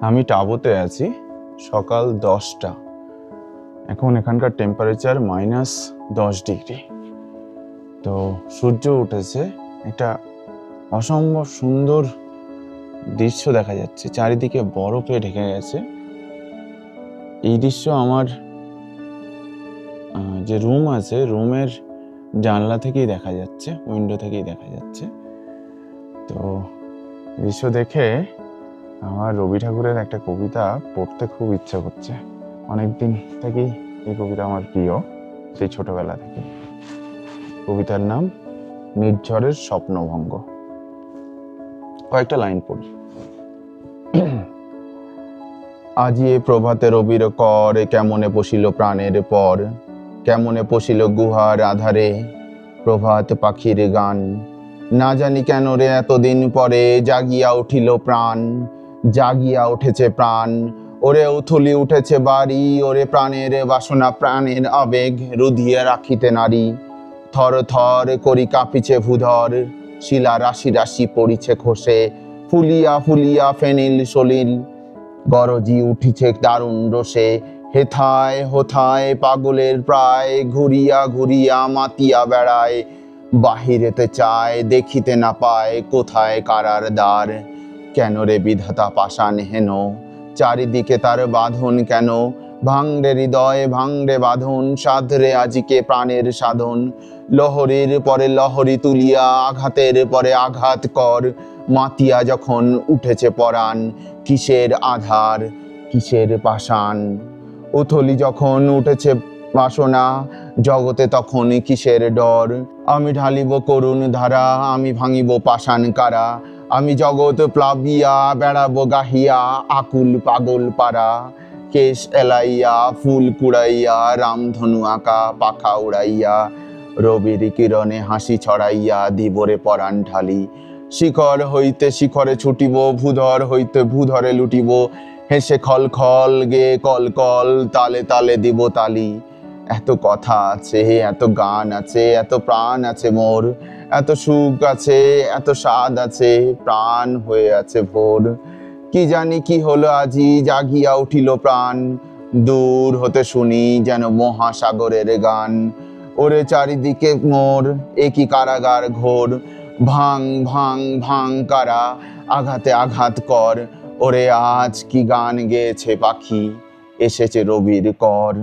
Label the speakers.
Speaker 1: আমি টাবোতে আছি, সকাল 10টা। এখন এখানকার টেম্পারেচার -10 ডিগ্রি। তো সূর্য উঠেছে, একটা অসম্ভব সুন্দর দৃশ্য দেখা যাচ্ছে, চারিদিকে বরফে ঢেকে গেছে। এই দৃশ্য আমার যে রুম আছে, রুমের জানলা থেকেই দেখা যাচ্ছে, উইন্ডো থেকেই দেখা যাচ্ছে। তো দৃশ্য দেখে আমার রবি ঠাকুরের একটা কবিতা পড়তে খুব ইচ্ছা করছে। অনেকদিন থেকেই এই কবিতা আমার প্রিয়, সেই ছোটবেলা থেকে। কবিতার নাম নির্ঝরের স্বপ্নভঙ্গ। কয়েকটা লাইন পড়ি। আজি এ প্রভাতে রবির কর, কেমনে পশিল প্রাণের পর, কেমনে পশিল গুহার আধারে প্রভাত পাখির গান। না জানি কেন রে এতদিন পরে জাগিয়া উঠিল প্রাণ, জাগিয়া উঠেছে প্রাণ। ওরে উথলি উঠেছে বাড়ি, ওরে প্রাণের বাসনা প্রাণের আবেগ রুধিয়ে রাখিতে নারী। থর থর করি কাঁপিছে ভূধর, শিলা রাশি রাশি পড়িছে খসে, ফুলিয়া ফুলিয়া ফেনিল সলিল গরজি উঠিছে দারুণ রোষে। হেথায় হোথায় পাগলের প্রায়, ঘুরিয়া ঘুরিয়া মাতিয়া বেড়ায়। বাহিরেতে চায় দেখিতে না পায়, কোথায় কারার দ্বার। কেন রে বিধাতা পাষাণ হেন, চারিদিকে তার বাঁধন কেন। ভাঙরে হৃদয় ভাঙরে বাঁধন, সাধরে আজিকে প্রাণের সাধন। লহরীর পরে লহরী তুলিয়া, আঘাতের পরে আঘাত কর। মাতিয়া যখন উঠেছে পরাণ, কিসের আধার কিসের পাষাণ। উথলি যখন উঠেছে বাসনা, জগতে তখন কিসের ডর। আমি ঢালিব করুণ ধারা, আমি ভাঙিব পাষাণ কারা। আমি জগৎ প্লাবিয়া বেড়াবো গাহিয়া, আকুল পাগল পারা। কেশ এলাইয়া ফুল কুড়াইয়া, রামধনু আঁকা পাখা উড়াইয়া। রবির কিরণে হাসি ছড়াইয়া, দিবরে পরাণ ঢালি। শিখর হইতে শিখরে ছুটিব, ভূধর হইতে ভূধরে লুটিব। হেসে খল খল গে কল কল, তালে তালে দিব তালি। এত কথা আছে, এত গান আছে, এত প্রাণ আছে মোর। এত সুখ আছে, এত স্বাদ আছে, প্রাণ হয়ে আছে ভোর। কি জানি কি হলো আজি, জাগিয়া উঠিল প্রাণ। দূর হতে শুনি যেন মহাসাগরের গান। ওরে চারিদিকে মোর একই কারাগার ঘোর। ভাঙ ভাঙ ভাঙ কারা, আঘাতে আঘাত কর। ওরে আজ কি গান গেয়েছে পাখি, এসেছে রবির কর।